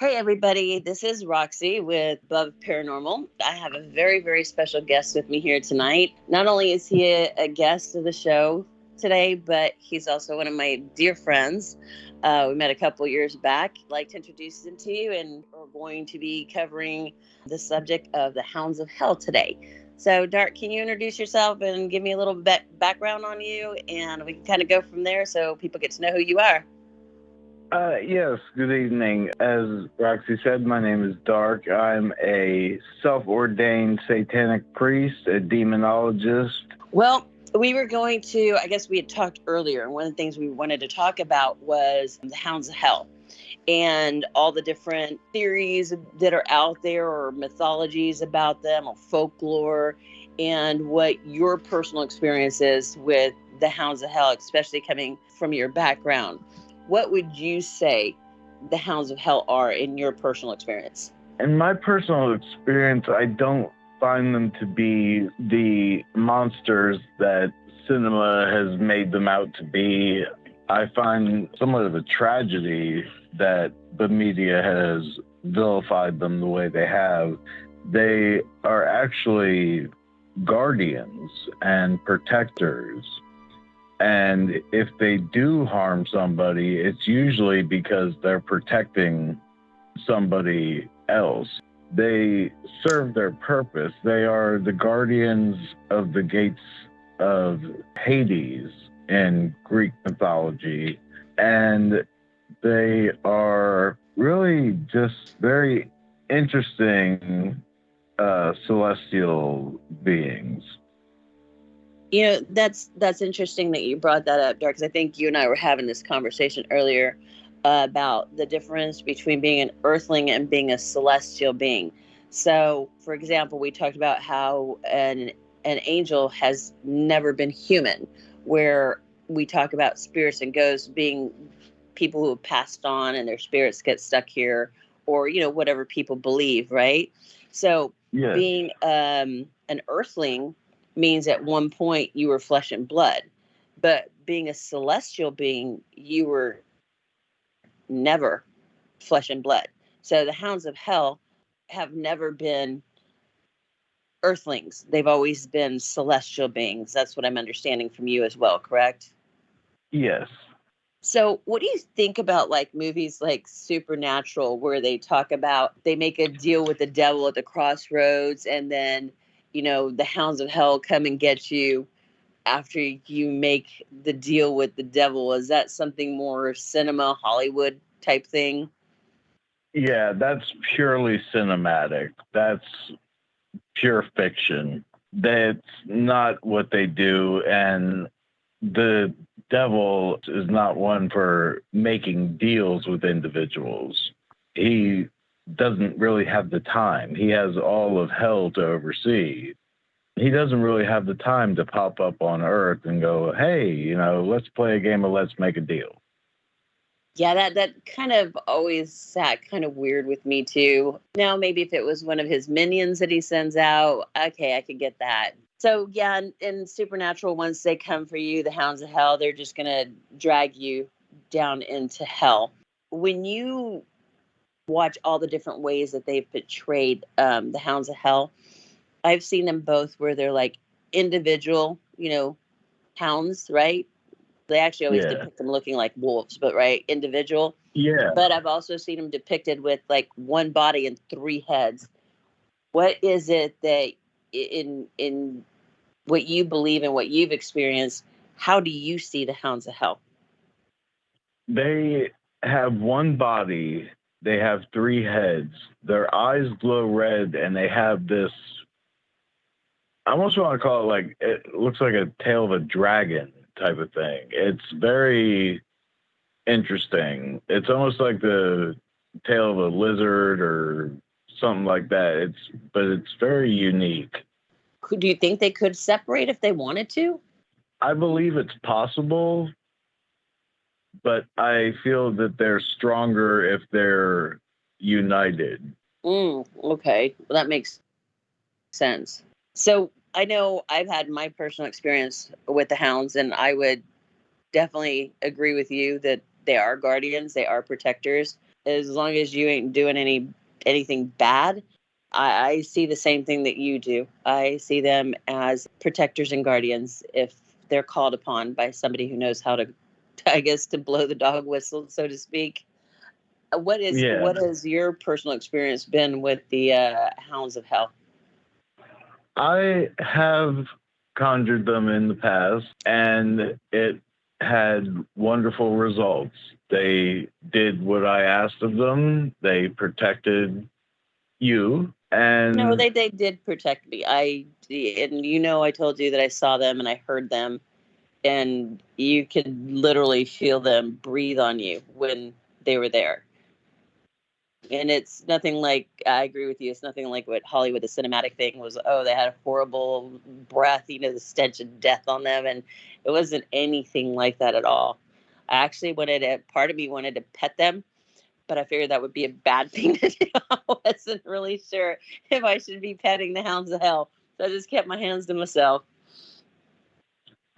Hey, everybody, this is Roxy with Above Paranormal. I have a very, very special guest with me here tonight. Not only is he a guest of the show today, but he's also one of my dear friends. We met a couple years back. I'd like to introduce him to you, and we're going to be covering the subject of the Hounds of Hell today. So, Dart, can you introduce yourself and give me a little background on you, and we can kind of go from there so people get to know who you are? Yes, good evening. As Roxy said, my name is Dark. I'm a self-ordained satanic priest, a demonologist. Well, we were going to, I guess we had talked earlier, and one of the things we wanted to talk about was the Hounds of Hell and all the different theories that are out there or mythologies about them or folklore, and what your personal experience is with the Hounds of Hell, especially coming from your background. What would you say the Hounds of Hell are in your personal experience? In my personal experience, I don't find them to be the monsters that cinema has made them out to be. I find somewhat of a tragedy that the media has vilified them the way they have. They are actually guardians and protectors. And if they do harm somebody, it's usually because they're protecting somebody else. They serve their purpose. They are the guardians of the gates of Hades in Greek mythology. And they are really just very interesting celestial beings. That's interesting that you brought that up, Dark, because I think you and I were having this conversation earlier about the difference between being an earthling and being a celestial being. So, for example, we talked about how an angel has never been human, where we talk about spirits and ghosts being people who have passed on and their spirits get stuck here, or whatever people believe, right? So, Yes. being an earthling means at one point you were flesh and blood, but being a celestial being, you were never flesh and blood. So the Hounds of Hell have never been earthlings. They've always been celestial beings. That's what I'm understanding from you as well, correct? Yes. So, what do you think about like movies like Supernatural, where they talk about they make a deal with the devil at the crossroads, and then, the Hounds of Hell come and get you after you make the deal with the devil? Is that something more cinema, Hollywood type thing? Yeah, that's purely cinematic. That's pure fiction. That's not what they do. And the devil is not one for making deals with individuals. He doesn't really have the time. He has all of hell to oversee. He doesn't really have the time to pop up on Earth and go, hey, let's play a game of let's make a deal. Yeah, that kind of always sat kind of weird with me too. Now, maybe if it was one of his minions that he sends out, okay, I could get that. So yeah, in Supernatural, once they come for you, the Hounds of Hell, they're just gonna drag you down into hell. When you watch all the different ways that they've portrayed the Hounds of Hell, I've seen them both where they're like individual, hounds, right? They actually always Yeah. depict them looking like wolves, but right, individual. Yeah. But I've also seen them depicted with like one body and three heads. What is it that in what you believe and what you've experienced? How do you see the Hounds of Hell? They have one body, they have three heads, their eyes glow red, and they have this. I almost want to call it like it looks like a tail of a dragon type of thing. It's very interesting. It's almost like the tail of a lizard or something like that. It's very unique. Do you think they could separate if they wanted to? I believe it's possible, but I feel that they're stronger if they're united. Okay, well, that makes sense. So I know I've had my personal experience with the Hounds, and I would definitely agree with you that they are guardians, they are protectors. as long as you ain't doing anything bad. I see the same thing that you do. I see them as protectors and guardians if they're called upon by somebody who knows how to, I guess, to blow the dog whistle, so to speak. Yeah. What has your personal experience been with the Hounds of Hell? I have conjured them in the past, and it had wonderful results. They did what I asked of them. They protected you, No, and they did protect me. And I told you that I saw them and I heard them, and you could literally feel them breathe on you when they were there. And it's nothing like, I agree with you, it's nothing like what Hollywood, the cinematic thing was. Oh, they had a horrible breath, the stench of death on them, and it wasn't anything like that at all. I actually part of me wanted to pet them, but I figured that would be a bad thing to do. I wasn't really sure if I should be petting the Hounds of Hell, so I just kept my hands to myself.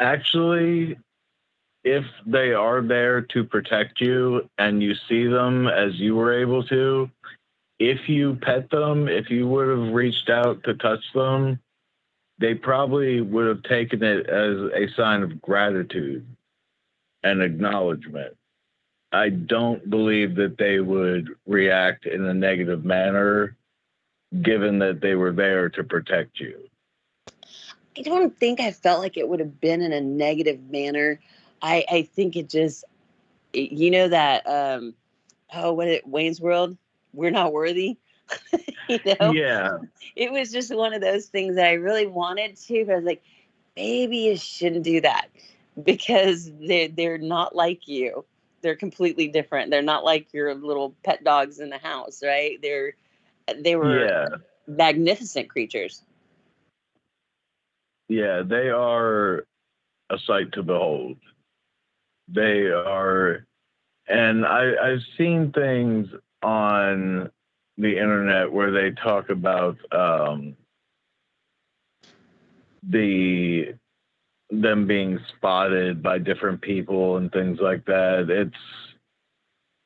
actually, if they are there to protect you and you see them as you were able to, if you pet them, if you would have reached out to touch them, they probably would have taken it as a sign of gratitude and acknowledgement. I don't believe that they would react in a negative manner, given that they were there to protect you. I don't think I felt like it would have been in a negative manner. I think it just, that, Wayne's World, we're not worthy. you know, Yeah, it was just one of those things that I really wanted to, but I was like, maybe you shouldn't do that because they're not like you. They're completely different. They're not like your little pet dogs in the house, right? They were yeah, magnificent creatures. yeah. They are a sight to behold. They are, and I've seen things on the internet where they talk about the them being spotted by different people and things like that.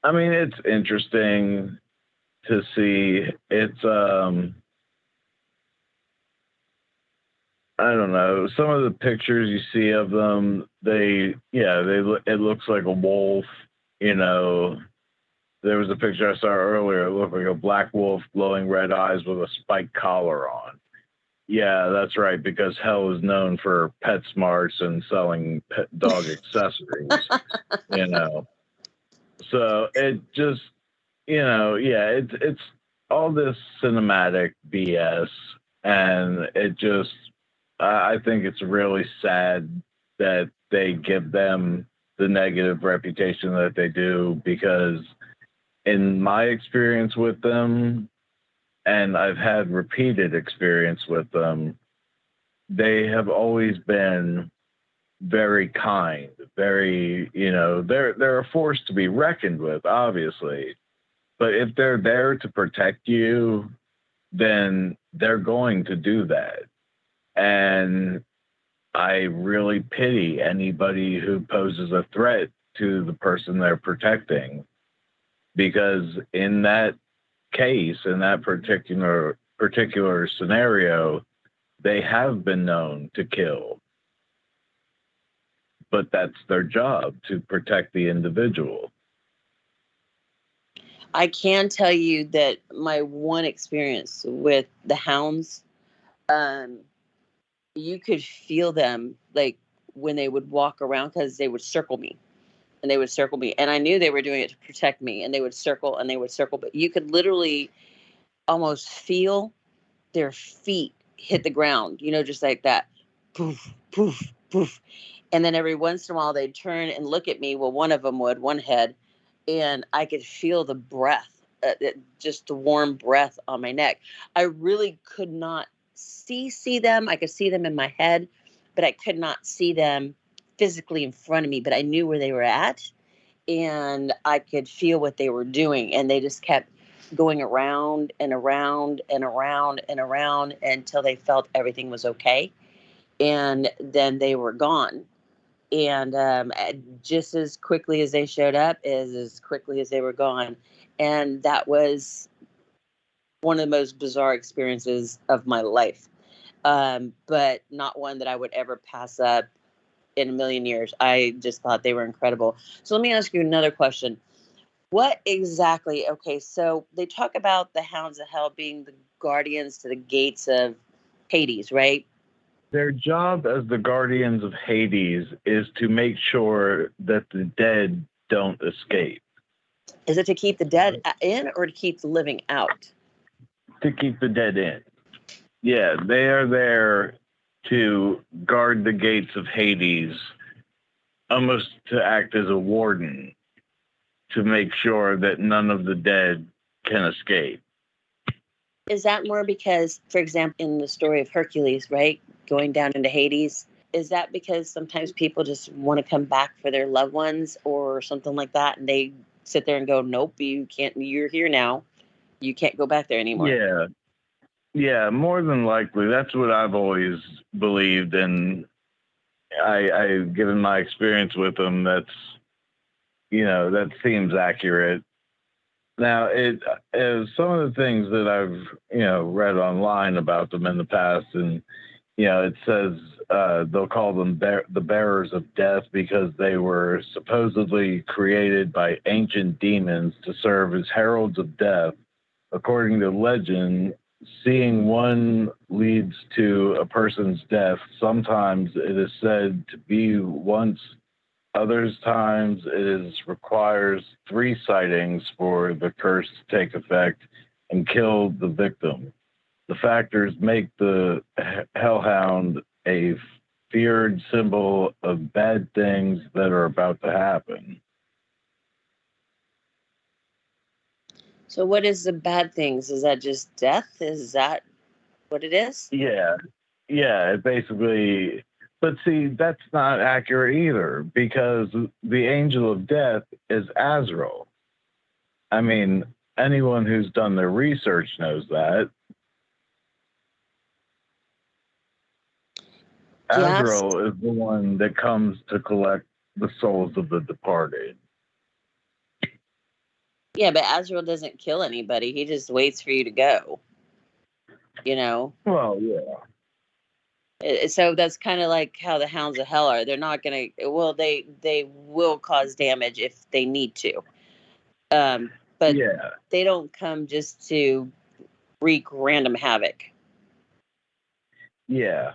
I mean, it's interesting to see. I don't know. Some of the pictures you see of them, it looks like a wolf. You know, there was a picture I saw earlier. It looked like a black wolf, glowing red eyes with a spiked collar on. Yeah, that's right, because Hell is known for pet smarts and selling pet dog accessories. You know, so it just, it's all this cinematic BS, and it just, I think it's really sad that they give them the negative reputation that they do, because in my experience with them, and I've had repeated experience with them, they have always been very kind, very, they're a force to be reckoned with, obviously. But if they're there to protect you, then they're going to do that. And I really pity anybody who poses a threat to the person they're protecting, because in that case, in that particular scenario, they have been known to kill, but that's their job, to protect the individual. I can tell you that my one experience with the hounds, um, you could feel them like when they would walk around because they would circle me and they would circle me. And I knew they were doing it to protect me, and they would circle and they would circle. But you could literally almost feel their feet hit the ground, just like that. Poof, poof, poof. And then every once in a while they'd turn and look at me. Well, one of them would, one head, and I could feel the breath, just the warm breath on my neck. I really could not see them. I could see them in my head, but I could not see them physically in front of me. But I knew where they were at, and I could feel what they were doing, and they just kept going around and around and around and around until they felt everything was okay, and then they were gone. And just as quickly as they showed up is as quickly as they were gone. And that was one of the most bizarre experiences of my life. But not one that I would ever pass up in a million years. I just thought they were incredible. So let me ask you another question. What exactly? Okay, so they talk about the Hounds of Hell being the guardians to the gates of Hades, right? Their job as the guardians of Hades is to make sure that the dead don't escape. Is it to keep the dead in or to keep the living out? To keep the dead in. Yeah, they are there to guard the gates of Hades, almost to act as a warden, to make sure that none of the dead can escape. Is that more because, for example, in the story of Hercules, right, going down into Hades, is that because sometimes people just want to come back for their loved ones or something like that, and they sit there and go, "Nope, you can't. You're here now. You can't go back there anymore." Yeah, more than likely. That's what I've always believed, and given my experience with them, that seems accurate. Now, it is some of the things that I've read online about them in the past, and it says they'll call them the bearers of death because they were supposedly created by ancient demons to serve as heralds of death. According to legend, seeing one leads to a person's death. Sometimes it is said to be once. Others times requires 3 sightings for the curse to take effect and kill the victim. The factors make the hellhound a feared symbol of bad things that are about to happen. So, what is the bad things? Is that just death? Is that what it is? Yeah, it basically. But see, that's not accurate either because the angel of death is Azrael. I mean, anyone who's done their research knows that. Yes. Azrael is the one that comes to collect the souls of the departed. Yeah, but Azrael doesn't kill anybody. He just waits for you to go. You know. Well, yeah. So that's kind of like how the Hounds of Hell are. They're not gonna. Well, they will cause damage if they need to. But Yeah. they don't come just to wreak random havoc. Yeah.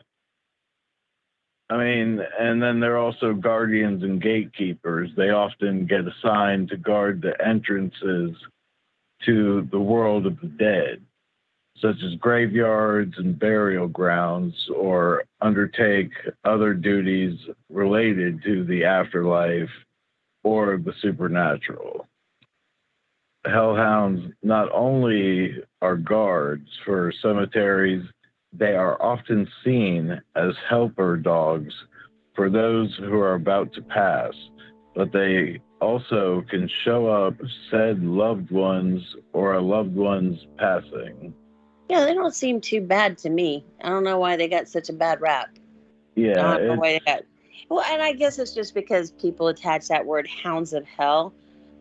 I mean, and then they're also guardians and gatekeepers. They often get assigned to guard the entrances to the world of the dead, such as graveyards and burial grounds, or undertake other duties related to the afterlife or the supernatural. Hellhounds not only are guards for cemeteries, they are often seen as helper dogs for those who are about to pass, but they also can show up said loved ones or a loved one's passing. Yeah, they don't seem too bad to me. I don't know why they got such a bad rap. I Yeah, don't know why they got. Well, and I guess it's just because people attach that word "Hounds of Hell."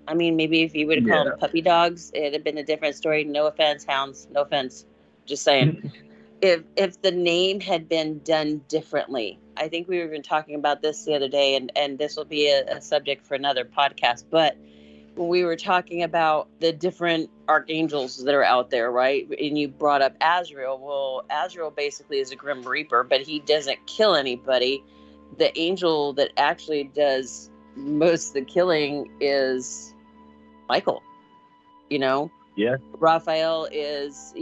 I mean, maybe if you would have called them puppy dogs, it'd have been a different story. No offense, hounds. No offense. Just saying. If the name had been done differently, I think we were even talking about this the other day, and this will be a subject for another podcast. But when we were talking about the different archangels that are out there, right? And you brought up Azrael. Well, Azrael basically is a Grim Reaper, but he doesn't kill anybody. The angel that actually does most of the killing is Michael. You know, yeah, Raphael is,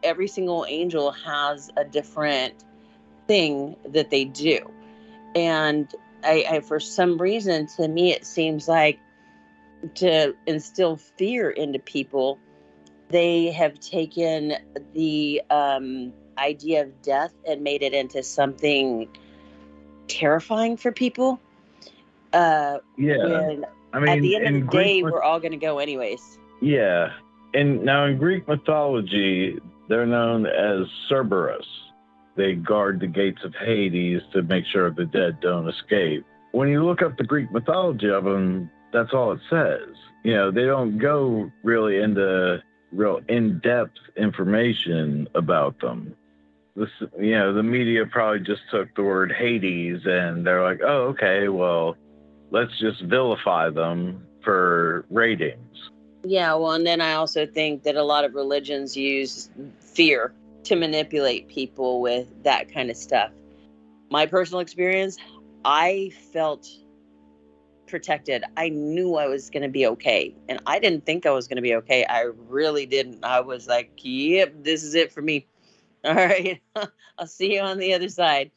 every single angel has a different thing that they do. And I for some reason, to me, it seems like to instill fear into people, they have taken the idea of death and made it into something terrifying for people. yeah. When I at mean, the end of the in Greek, day, we're all going to go anyways. yeah, and now in Greek mythology, they're known as Cerberus. They guard the gates of Hades to make sure the dead don't escape. When you look up the Greek mythology of them, that's all it says. they don't go really into real in-depth information about them. The media probably just took the word Hades and they're like, oh, okay, well, let's just vilify them for ratings. Yeah, well, and then I also think that a lot of religions use fear to manipulate people with that kind of stuff. My personal experience, I felt protected. I knew I was going to be okay. And I didn't think I was going to be okay. I really didn't. I was like, yep, this is it for me. All right. I'll see you on the other side.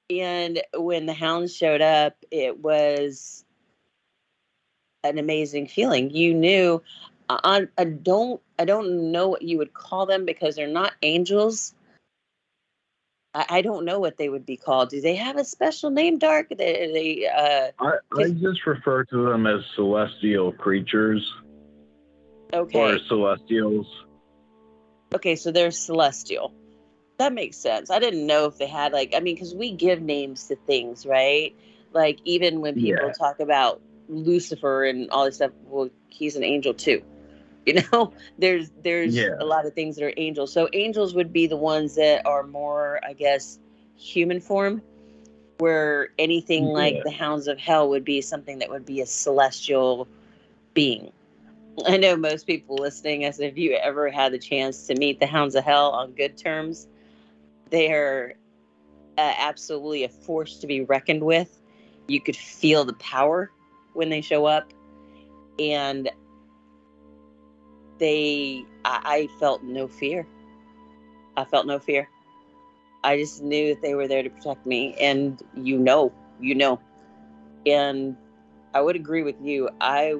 And when the hounds showed up, it was an amazing feeling. You knew I don't know what you would call them because they're not angels. I don't know what they would be called. Do they have a special name, Dark? I just refer to them as celestial creatures. Okay. Or celestials. Okay, so they're celestial. That makes sense. I didn't know if they had because we give names to things, right? Like even when people talk about Lucifer and all this stuff, well, he's an angel too. There's a lot of things that are angels. So angels would be the ones that are more, I guess, human form, where anything like the Hounds of Hell would be something that would be a celestial being. I know most people listening, as if you ever had the chance to meet the Hounds of Hell on good terms, they are absolutely a force to be reckoned with. You could feel the power when they show up, and I felt no fear. I felt no fear. I just knew that they were there to protect me, and you know, and I would agree with you. I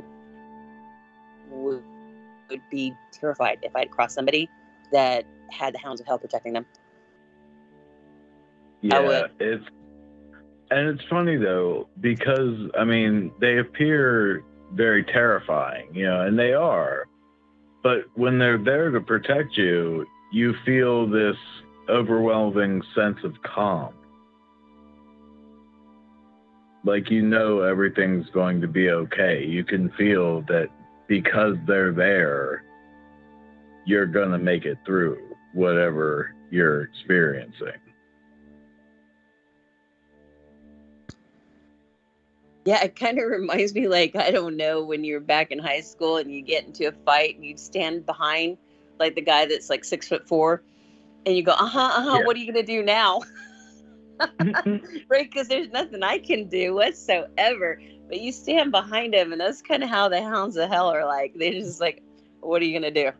would be terrified if I'd crossed somebody that had the Hounds of Hell protecting them. Yeah, it's funny though, because they appear very terrifying, and they are. But when they're there to protect you, you feel this overwhelming sense of calm. Like everything's going to be okay. You can feel that because they're there, you're going to make it through whatever you're experiencing. Yeah, it kind of reminds me, I don't know, when you're back in high school and you get into a fight and you stand behind, the guy that's 6'4", and you go, what are you going to do now? Right, because there's nothing I can do whatsoever. But you stand behind him, and that's kind of how the Hounds of Hell are like. They're just like, what are you going to do?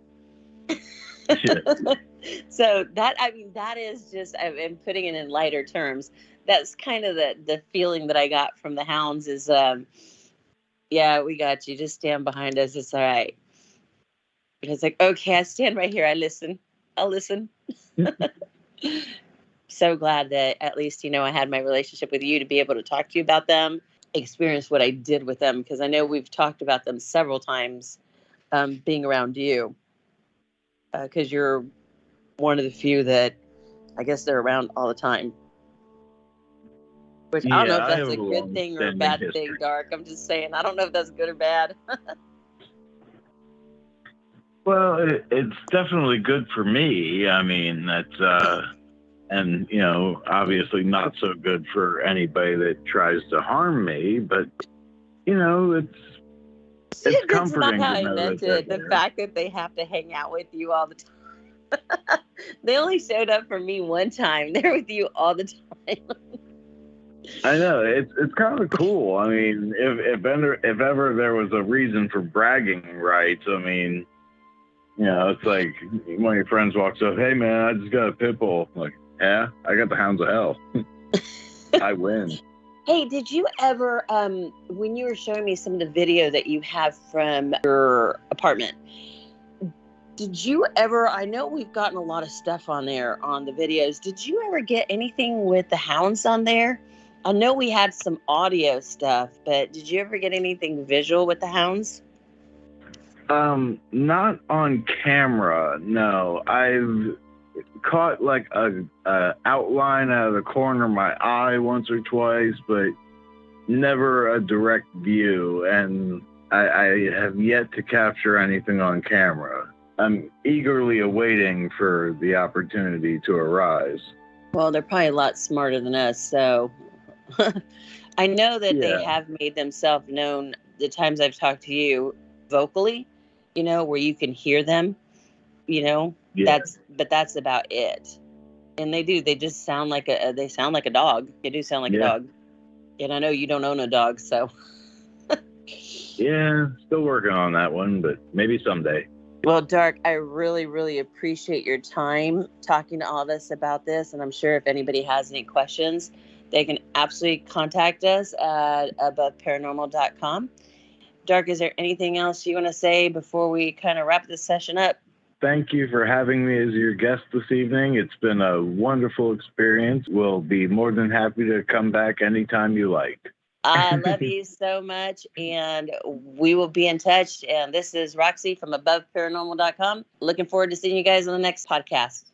So that is just, I'm putting it in lighter terms. That's kind of the feeling that I got from the Hounds is, yeah, we got you. Just stand behind us. It's all right. And it's like, okay, I stand right here. I'll listen. So glad that at least, I had my relationship with you to be able to talk to you about them, experience what I did with them. Because I know we've talked about them several times, being around you. Because you're one of the few that I guess they're around all the time. Which I don't know if that's a good thing or a bad thing, Dark. I'm just saying, I don't know if that's good or bad. Well, it's definitely good for me. That's, and, obviously not so good for anybody that tries to harm me, but, it's comforting not how to know I meant that it. The fact that they have to hang out with you all the time. They only showed up for me one time. They're with you all the time. I know, it's kind of cool. If ever there was a reason for bragging rights, it's like one of your friends walks up, hey man, I just got a pit bull. I'm like, yeah, I got the Hounds of Hell. I win. Hey, did you ever, when you were showing me some of the video that you have from your apartment, did you ever, I know we've gotten a lot of stuff on there on the videos, did you ever get anything with the Hounds on there? I know we had some audio stuff, but did you ever get anything visual with the Hounds? Not on camera, no. I've caught a outline out of the corner of my eye once or twice, but never a direct view. And I have yet to capture anything on camera. I'm eagerly awaiting for the opportunity to arise. Well, they're probably a lot smarter than us, so I know that they have made themselves known the times I've talked to you vocally, where you can hear them, that's about it. And they just sound like they sound like a dog. They do sound like a dog. And I know you don't own a dog, so. Yeah, still working on that one, but maybe someday. Well, Dark, I really, really appreciate your time talking to all of us about this. And I'm sure if anybody has any questions, they can absolutely contact us at aboveparanormal.com. Dark, is there anything else you want to say before we kind of wrap this session up? Thank you for having me as your guest this evening. It's been a wonderful experience. We'll be more than happy to come back anytime you like. I love you so much, and we will be in touch. And this is Roxy from aboveparanormal.com. Looking forward to seeing you guys on the next podcast.